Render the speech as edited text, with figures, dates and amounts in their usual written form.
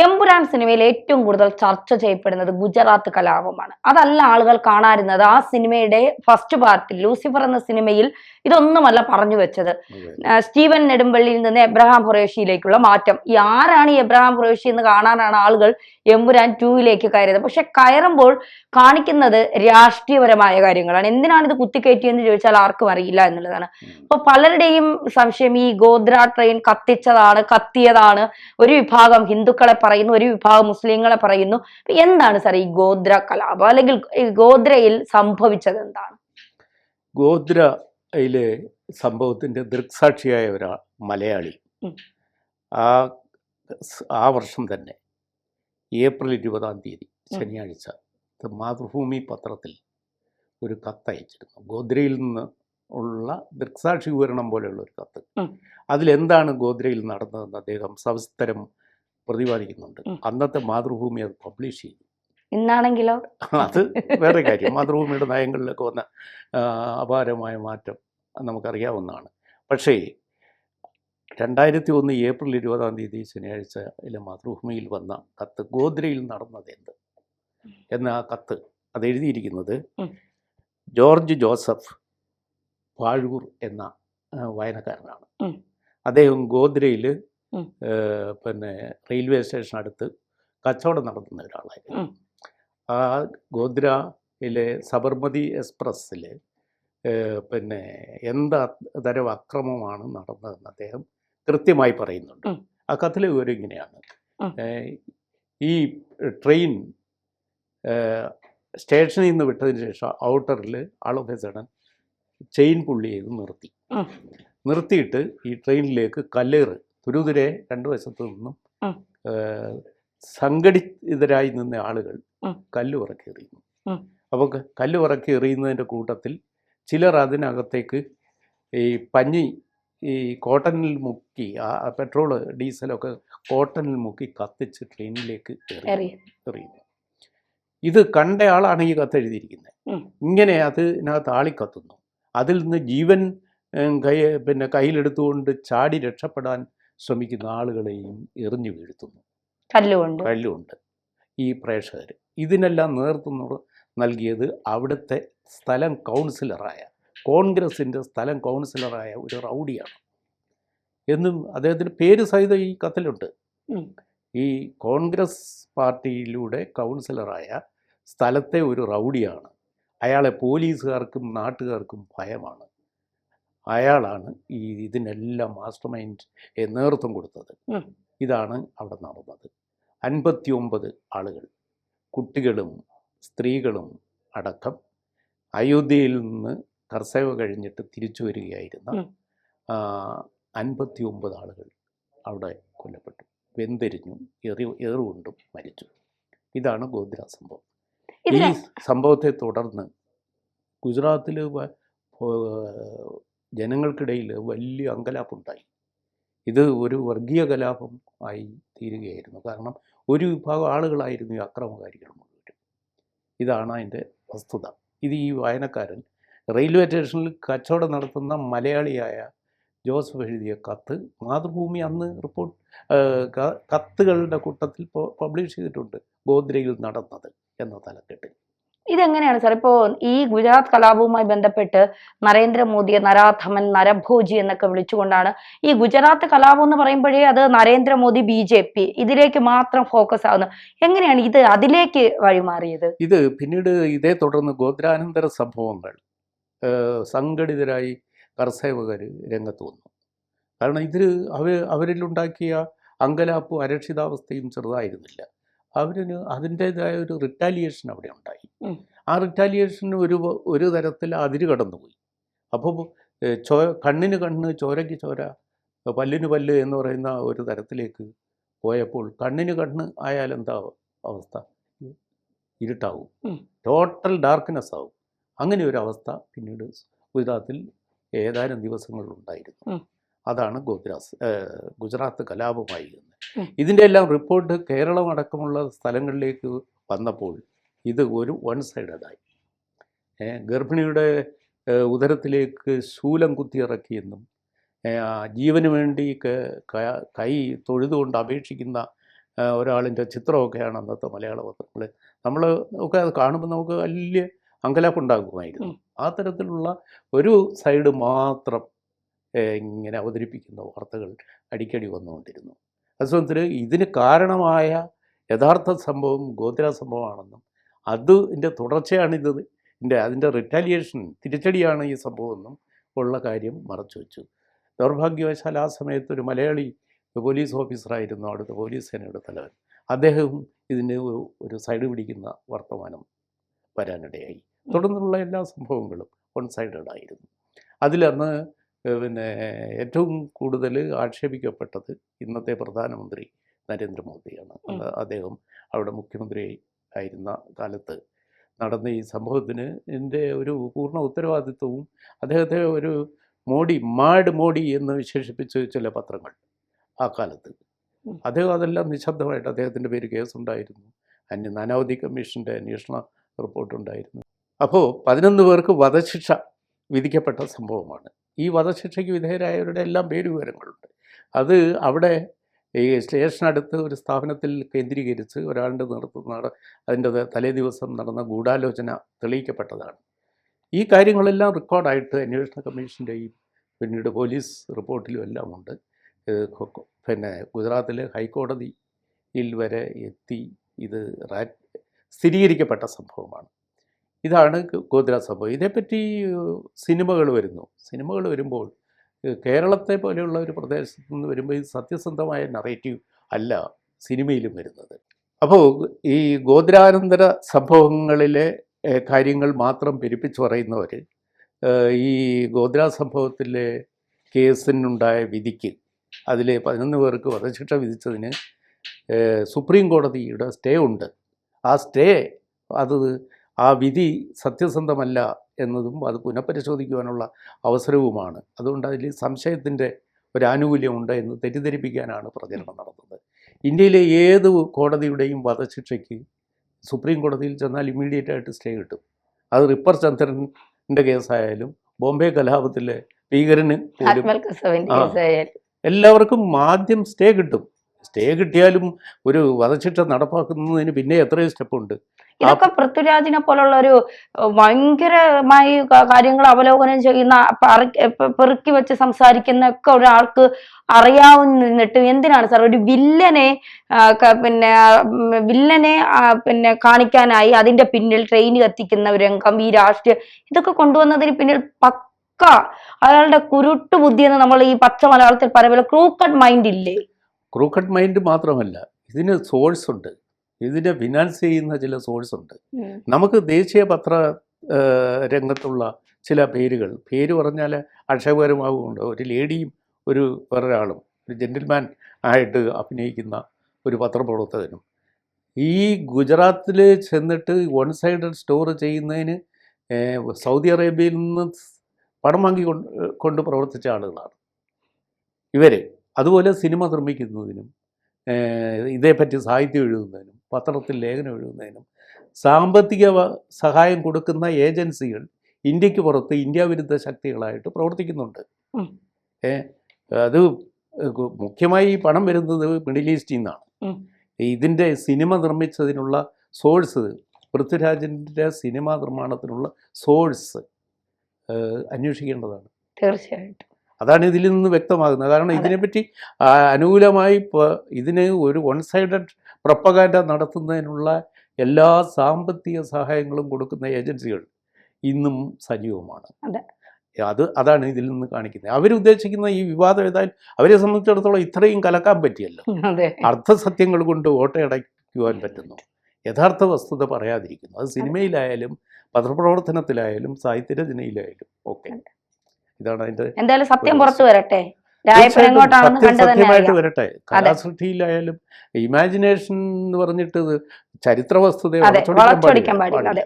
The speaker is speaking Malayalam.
എമ്പുരാൻ സിനിമയിൽ ഏറ്റവും കൂടുതൽ ചർച്ച ചെയ്യപ്പെടുന്നത് ഗുജറാത്ത് കലാപമാണ്. അതല്ല ആളുകൾ കാണാറുന്നത്. ആ സിനിമയുടെ ഫസ്റ്റ് പാർട്ടിൽ ലൂസിഫർ എന്ന സിനിമയിൽ ഇതൊന്നുമല്ല പറഞ്ഞു വെച്ചത്. സ്റ്റീവൻ നെടുമ്പള്ളിയിൽ നിന്ന് എബ്രഹാം ഖുറേഷിയിലേക്കുള്ള മാറ്റം. ഈ ആരാണ് ഈ എബ്രഹാം ഖുറേഷി എന്ന് കാണാനാണ് ആളുകൾ എമ്പുരാൻ 2 കയറിയത്. പക്ഷെ കയറുമ്പോൾ കാണിക്കുന്നത് രാഷ്ട്രീയപരമായ കാര്യങ്ങളാണ്. എന്തിനാണ് ഇത് കുത്തിക്കയറ്റിയെന്ന് ചോദിച്ചാൽ ആർക്കും അറിയില്ല എന്നുള്ളതാണ്. അപ്പൊ പലരുടെയും സംശയം ഈ ഗോദ്ര ട്രെയിൻ കത്തിയതാണ്. ഒരു വിഭാഗം ഹിന്ദുക്കളെ പറയുന്നു, ഒരു വിഭാഗം മുസ്ലിങ്ങളെ പറയുന്നു. എന്താണ് സാർ ഈ ഗോദ്ര കലാപം, അല്ലെങ്കിൽ ഗോദ്രയിൽ സംഭവിച്ചത് എന്താണ്? ഗോദ്രയിലെ സംഭവത്തിന്റെ ദൃക്സാക്ഷിയായ ഒരാൾ മലയാളി ആ വർഷം തന്നെ ഏപ്രിൽ 20 ശനിയാഴ്ച മാതൃഭൂമി പത്രത്തിൽ ഒരു കത്തയച്ചിരുന്നു. ഗോദ്രയിൽ നിന്ന് ഉള്ള ദൃക്സാക്ഷി വിവരണം പോലെയുള്ള ഒരു കത്ത്. അതിലെന്താണ് ഗോദ്രയിൽ നടന്നതെന്ന് അദ്ദേഹം സവിസ്തരം പ്രതിപാദിക്കുന്നുണ്ട്. അന്നത്തെ മാതൃഭൂമി അത് പബ്ലിഷ് ചെയ്തു. ഇന്നാണെങ്കിലോ അത് വേറെ കാര്യം. മാതൃഭൂമിയുടെ നയങ്ങളിലൊക്കെ വന്ന അപാരമായ മാറ്റം നമുക്കറിയാവുന്നതാണ്. പക്ഷേ 2001 ഏപ്രിൽ 20 ശനിയാഴ്ചയിലെ മാതൃഭൂമിയിൽ വന്ന കത്ത് ഗോദ്രയിൽ നടന്നത് എന്ത് എന്ന ആ കത്ത് അത് എഴുതിയിരിക്കുന്നത് ജോർജ് ജോസഫ് വാഴൂർ എന്ന വായനക്കാരനാണ്. അദ്ദേഹം ഗോദ്രയിൽ റെയിൽവേ സ്റ്റേഷൻ അടുത്ത് കച്ചവടം നടത്തുന്ന ഒരാളായിരുന്നു. ആ ഗോദ്രയിലെ സബർമതി എക്സ്പ്രസ്സിൽ എന്ത് തരം അക്രമമാണ് നടന്നതെന്ന് അദ്ദേഹം കൃത്യമായി പറയുന്നുണ്ട്. ആ കത്തിലെ വിവരം ഇങ്ങനെയാണ്. ഈ ട്രെയിൻ സ്റ്റേഷനിൽ നിന്ന് വിട്ടതിന് ശേഷം ഔട്ടറിൽ all of a sudden chain പുള്ളി ചെയ്ത് നിർത്തിയിട്ട് ഈ ട്രെയിനിലേക്ക് കല്ലേറ് തുരുതുരെ 2 വശത്തു നിന്നും സംഘടിതരായി നിന്ന ആളുകൾ കല്ല് പറക്കി എറിയുന്നു. അപ്പോൾ കല്ല് പറക്കി എറിയുന്നതിൻ്റെ കൂട്ടത്തിൽ ചിലർ അതിനകത്തേക്ക് ഈ കോട്ടണിൽ മുക്കി പെട്രോള് ഡീസലൊക്കെ കോട്ടണിൽ മുക്കി കത്തിച്ച് ട്രെയിനിലേക്ക് എറിയുന്നു. ഇത് കണ്ടയാളാണ് ഈ കത്തെഴുതിയിരിക്കുന്നത്. ഇങ്ങനെ അതിനകത്ത് ആളിക്കത്തുന്നു. അതിൽ നിന്ന് ജീവൻ കയ്യിലെടുത്തുകൊണ്ട് ചാടി രക്ഷപ്പെടാൻ ശ്രമിക്കുന്ന ആളുകളെയും എറിഞ്ഞു വീഴ്ത്തുന്നു കല്ലുകൊണ്ട് ഈ പ്രേക്ഷകർ. ഇതിനെല്ലാം നേതൃത്വം നൽകിയത് അവിടുത്തെ സ്ഥലം കൗൺസിലറായ, കോൺഗ്രസിൻ്റെ സ്ഥലം കൗൺസിലറായ ഒരു റൗഡിയാണ് എന്നും അദ്ദേഹത്തിൻ്റെ പേര് സഹിതം ഈ കത്തിലുണ്ട്. ഈ കോൺഗ്രസ് പാർട്ടിയിലൂടെ കൗൺസിലറായ സ്ഥലത്തെ ഒരു റൗഡിയാണ്. അയാളെ പോലീസുകാർക്കും നാട്ടുകാർക്കും ഭയമാണ്. അയാളാണ് ഇതിനെല്ലാം മാസ്റ്റർ മൈൻഡ് നേതൃത്വം കൊടുത്തത്. ഇതാണ് അവിടെ നടന്നത്. 59 ആളുകൾ, കുട്ടികളും സ്ത്രീകളും അടക്കം, അയോധ്യയിൽ നിന്ന് കർസേവ കഴിഞ്ഞിട്ട് തിരിച്ചു വരികയായിരുന്ന 59 ആളുകൾ അവിടെ കൊല്ലപ്പെട്ടു, വെന്തെരിഞ്ഞു, ഏറുകൊണ്ടും മരിച്ചു. ഇതാണ് ഗോദ്ര സംഭവം. ഈ സംഭവത്തെ തുടർന്ന് ഗുജറാത്തിൽ ജനങ്ങൾക്കിടയിൽ വലിയ അങ്കലാപ്പുണ്ടായി. ഇത് ഒരു വർഗീയ കലാപം ആയി തീരുകയായിരുന്നു. കാരണം ഒരു വിഭാഗം ആളുകളായിരുന്നു ഈ അക്രമകാരികൾ മുഴുവൻ. ഇതാണ് അതിൻ്റെ വസ്തുത. ഇത് ഈ വായനക്കാരൻ റെയിൽവേ സ്റ്റേഷനിൽ കച്ചവടം നടത്തുന്ന മലയാളിയായ ജോസഫ് എഴുതിയ കത്ത് മാതൃഭൂമി അന്ന് കത്തുകളുടെ കൂട്ടത്തിൽ പബ്ലിഷ് ചെയ്തിട്ടുണ്ട്. ഗോദ്രയിൽ നടന്നത് എന്ന തലക്കെട്ടിൽ. ഇതെങ്ങനെയാണ് സാർ? ഇപ്പോൾ ഈ ഗുജറാത്ത് കലാപവുമായി ബന്ധപ്പെട്ട് നരേന്ദ്രമോദിയെ നരാധമൻ, നരഭോജി എന്നൊക്കെ വിളിച്ചുകൊണ്ടാണ് ഈ ഗുജറാത്ത് കലാപം എന്ന് പറയുമ്പോഴേ അത് നരേന്ദ്രമോദി, BJP ഇതിലേക്ക് മാത്രം ഫോക്കസ് ആവുന്നത്. എങ്ങനെയാണ് ഇത് അതിലേക്ക് വഴിമാറിയത്? ഇത് പിന്നീട് ഇതേ തുടർന്ന് ഗോദ്രാനന്തര സംഭവങ്ങൾ സംഘടിതരായി കർസേവകർ രംഗത്ത് വന്നു. കാരണം അവരിലുണ്ടാക്കിയ അങ്കലാപ്പും അരക്ഷിതാവസ്ഥയും ചെറുതായിരുന്നില്ല. അതിൻ്റേതായ ഒരു റിറ്റാലിയേഷൻ അവിടെ ഉണ്ടായി. ആ റിറ്റാലിയേഷന് ഒരു തരത്തിൽ അതിര് കടന്നുപോയി. അപ്പോൾ കണ്ണിന് കണ്ണ്, ചോരയ്ക്ക് ചോര, പല്ലിന് പല്ല് എന്ന് പറയുന്ന ഒരു തരത്തിലേക്ക് പോയപ്പോൾ കണ്ണിന് കണ്ണ് ആയാൽ എന്താ അവസ്ഥ? ഇരുട്ടാവും, ടോട്ടൽ ഡാർക്ക്നെസ് ആവും. അങ്ങനെ ഒരു അവസ്ഥ പിന്നീട് ഗുജറാത്തിൽ ഏതാനും ദിവസങ്ങളിലുണ്ടായിരുന്നു. അതാണ് ഗുജറാത്ത് കലാപമായി. ഇതിൻ്റെ എല്ലാം റിപ്പോർട്ട് കേരളം അടക്കമുള്ള സ്ഥലങ്ങളിലേക്ക് വന്നപ്പോൾ ഇത് ഒരു വൺ സൈഡഡായി. ഗർഭിണിയുടെ ഉദരത്തിലേക്ക് ശൂലം കുത്തിയിറക്കിയെന്നും ജീവന് വേണ്ടി കൈ തൊഴുതുകൊണ്ട് അപേക്ഷിക്കുന്ന ഒരാളിൻ്റെ ചിത്രമൊക്കെയാണ് അന്നത്തെ മലയാള പത്രങ്ങൾ. നമ്മൾ ഒക്കെ അത് കാണുമ്പോൾ നമുക്ക് വലിയ അങ്കലാപ്പുണ്ടാകുമായിരുന്നു. ആ തരത്തിലുള്ള ഒരു സൈഡ് മാത്രം ഇങ്ങനെ അവതരിപ്പിക്കുന്ന വാർത്തകൾ അടിക്കടി വന്നുകൊണ്ടിരുന്നു. അതുസമയത്തിൽ ഇതിന് കാരണമായ യഥാർത്ഥ സംഭവം ഗോദ്ര സംഭവമാണെന്നും അതിൻ്റെ തുടർച്ചയാണിത്, അതിൻ്റെ റിറ്റാലിയേഷൻ തിരിച്ചടിയാണ് ഈ സംഭവമെന്നും ഉള്ള കാര്യം മറച്ചു വെച്ചു. ദൗർഭാഗ്യവശാൽ ആ സമയത്ത് ഒരു മലയാളി പോലീസ് ഓഫീസറായിരുന്നു അവിടുത്തെ പോലീസ് സേനയുടെ തലവൻ. അദ്ദേഹവും ഇതിന് ഒരു സൈഡ് പിടിക്കുന്ന വർത്തമാനം വരാനിടയായി. തുടർന്നുള്ള എല്ലാ സംഭവങ്ങളും വൺ സൈഡഡ് ആയിരുന്നു. അതിലന്ന് പിന്നെ ഏറ്റവും കൂടുതൽ ആക്ഷേപിക്കപ്പെട്ടത് ഇന്നത്തെ പ്രധാനമന്ത്രി നരേന്ദ്രമോദിയാണ്. അദ്ദേഹം അവിടെ മുഖ്യമന്ത്രി ആയിരുന്ന കാലത്ത് നടന്ന ഈ സംഭവത്തിന് എൻ്റെ ഒരു പൂർണ്ണ ഉത്തരവാദിത്വവും അദ്ദേഹത്തെ ഒരു മാഡ് മോഡി എന്ന് വിശേഷിപ്പിച്ച് ചില പത്രങ്ങൾ ആ കാലത്ത്. അദ്ദേഹം അതെല്ലാം നിശബ്ദമായിട്ട്, അദ്ദേഹത്തിൻ്റെ പേര് കേസുണ്ടായിരുന്നു, നാനാവധി കമ്മീഷൻ്റെ അന്വേഷണ റിപ്പോർട്ടുണ്ടായിരുന്നു. അപ്പോൾ 11 പേർക്ക് വധശിക്ഷ വിധിക്കപ്പെട്ട സംഭവമാണ്. ഈ വധശിക്ഷയ്ക്ക് വിധേയരായവരുടെ എല്ലാം പേരുവിവരങ്ങളുണ്ട്. അത് അവിടെ ഈ സ്റ്റേഷനടുത്ത് ഒരു സ്ഥാപനത്തിൽ കേന്ദ്രീകരിച്ച് ഒരാളുടെ നേതൃത്വം അതിൻ്റെ തലേ ദിവസം നടന്ന ഗൂഢാലോചന തെളിയിക്കപ്പെട്ടതാണ്. ഈ കാര്യങ്ങളെല്ലാം റെക്കോർഡായിട്ട് അന്വേഷണ കമ്മീഷൻ്റെയും പിന്നീട് പോലീസ് റിപ്പോർട്ടിലും എല്ലാം ഉണ്ട്. പിന്നെ ഗുജറാത്തിലെ ഹൈക്കോടതിയിൽ വരെ എത്തി ഇത് സ്ഥിരീകരിക്കപ്പെട്ട സംഭവമാണ്. ഇതാണ് ഗോദ്ര സംഭവം. ഇതേപ്പറ്റി സിനിമകൾ വരുന്നു. സിനിമകൾ വരുമ്പോൾ കേരളത്തെ പോലെയുള്ള ഒരു പ്രദേശത്ത് നിന്ന് വരുമ്പോൾ ഇത് സത്യസന്ധമായ നറേറ്റീവ് അല്ല സിനിമയിലും വരുന്നത്. അപ്പോൾ ഈ ഗോദ്രാനന്തര സംഭവങ്ങളിലെ കാര്യങ്ങൾ മാത്രം പെരുപ്പിച്ച് പറയുന്നവർ ഈ ഗോദ്ര സംഭവത്തിലെ കേസിനുണ്ടായ വിധിക്ക്, അതിലെ 11 പേർക്ക് വധശിക്ഷ വിധിച്ചതിന് സുപ്രീം കോടതിയുടെ സ്റ്റേ ഉണ്ട്. ആ സ്റ്റേ ആ വിധി സത്യസന്ധമല്ല എന്നതും അത് പുനഃപരിശോധിക്കുവാനുള്ള അവസരവുമാണ്. അതുകൊണ്ട് അതിൽ സംശയത്തിൻ്റെ ഒരു ആനുകൂല്യമുണ്ട് എന്ന് തെറ്റിദ്ധരിപ്പിക്കാനാണ് പ്രചരണം നടന്നത്. ഇന്ത്യയിലെ ഏത് കോടതിയുടെയും വധശിക്ഷയ്ക്ക് സുപ്രീം കോടതിയിൽ ചെന്നാൽ ഇമ്മീഡിയറ്റായിട്ട് സ്റ്റേ കിട്ടും. അത് റിപ്പർ ചന്ദ്രൻ്റെ കേസായാലും ബോംബെ കലാപത്തിലെ ഭീകരന് എല്ലാവർക്കും ആദ്യം സ്റ്റേ കിട്ടും. സ്റ്റേ കിട്ടിയാലും ഒരു വധശിക്ഷ നടപ്പാക്കുന്നതിന് പിന്നെ എത്രയോ സ്റ്റെപ്പുണ്ട്. ഇതൊക്കെ പൃഥ്വിരാജിനെ പോലുള്ള ഒരു ഭയങ്കരമായി കാര്യങ്ങൾ അവലോകനം ചെയ്യുന്ന, പെറുക്കി വെച്ച് സംസാരിക്കുന്ന ഒക്കെ ഒരാൾക്ക് അറിയാവുന്നിട്ട് എന്തിനാണ് സാർ ഒരു വില്ലനെ പിന്നെ കാണിക്കാനായി അതിന്റെ പിന്നിൽ ട്രെയിൻ കത്തിക്കുന്ന ഒരു രംഗം, ഈ രാഷ്ട്രീയ ഇതൊക്കെ കൊണ്ടുവന്നതിന് പിന്നിൽ പക്ക അയാളുടെ കുരുട്ടു ബുദ്ധി എന്ന് നമ്മൾ ഈ പച്ച മലയാളത്തിൽ പറയുമ്പോൾ ക്രൂക്കഡ് മൈൻഡ് ഇല്ലേ? ക്രൂക്കഡ് മൈൻഡ് മാത്രമല്ല, ഇതിന് സോഴ്സ് ഉണ്ട്. ഇതിനെ ഫിനാൻസ് ചെയ്യുന്ന ചില സോഴ്സ് ഉണ്ട്. നമുക്ക് ദേശീയ പത്ര രംഗത്തുള്ള ചില പേര് പറഞ്ഞാൽ ആക്ഷേപകരമാകുന്നുണ്ട്. ഒരു ലേഡിയും വേറൊരാളും ഒരു ജെന്റിൽമാൻ ആയിട്ട് അഭിനയിക്കുന്ന ഒരു പത്രപ്രവർത്തകനും ഈ ഗുജറാത്തിൽ ചെന്നിട്ട് വൺ സൈഡഡ് സ്റ്റോർ ചെയ്യുന്നതിന് സൗദി അറേബ്യയിൽ നിന്ന് പണം കൊണ്ട് പ്രവർത്തിച്ച ആളുകളാണ് ഇവർ. അതുപോലെ സിനിമ നിർമ്മിക്കുന്നതിനും ഇതേപ്പറ്റി സാഹിത്യം എഴുതുന്നതിനും പത്രത്തിൽ ലേഖനം എഴുതുന്നതിനും സാമ്പത്തിക സഹായം കൊടുക്കുന്ന ഏജൻസികൾ ഇന്ത്യക്ക് പുറത്ത് ഇന്ത്യ വിരുദ്ധ ശക്തികളായിട്ട് പ്രവർത്തിക്കുന്നുണ്ട്. അത് മുഖ്യമായി ഈ പണം വരുന്നത് മിഡിൽ ഈസ്റ്റിൽ നിന്നാണ്. ഇതിൻ്റെ സിനിമ നിർമ്മിച്ചതിനുള്ള സോഴ്സ്, പൃഥ്വിരാജിൻ്റെ സിനിമാ നിർമ്മാണത്തിനുള്ള സോഴ്സ് അന്വേഷിക്കേണ്ടതാണ്. തീർച്ചയായിട്ടും അതാണ് ഇതിൽ നിന്ന് വ്യക്തമാകുന്നത്. കാരണം ഇതിനെപ്പറ്റി അനുകൂലമായി ഇതിന് ഒരു വൺ സൈഡഡ് പ്രൊപ്പഗാൻഡ നടത്തുന്നതിനുള്ള എല്ലാ സാമ്പത്തിക സഹായങ്ങളും കൊടുക്കുന്ന ഏജൻസികൾ ഇന്നും സജീവമാണ്. അതാണ് ഇതിൽ നിന്ന് കാണിക്കുന്നത്. അവരുദ്ദേശിക്കുന്ന ഈ വിവാദം ഏതായാലും അവരെ സംബന്ധിച്ചിടത്തോളം ഇത്രയും കലക്കാൻ പറ്റിയല്ലോ. അർത്ഥസത്യങ്ങൾ കൊണ്ട് ഓട്ടയടയ്ക്കുവാൻ പറ്റുന്നു, യഥാർത്ഥ വസ്തുത പറയാതിരിക്കുന്നു. അത് സിനിമയിലായാലും പത്രപ്രവർത്തനത്തിലായാലും സാഹിത്യരചനയിലായാലും ഒക്കെ. ഇതാണ് അതിന്റെ എന്തായാലും സത്യം പുറത്തു വരട്ടെ, സത്യമായിട്ട് വരട്ടെ. കലാസൃഷ്ടിയിലായാലും ഇമാജിനേഷൻ എന്ന് പറഞ്ഞിട്ട് ചരിത്ര വസ്തുതയെ വളച്ചൊടിക്കാൻ പാടില്ല.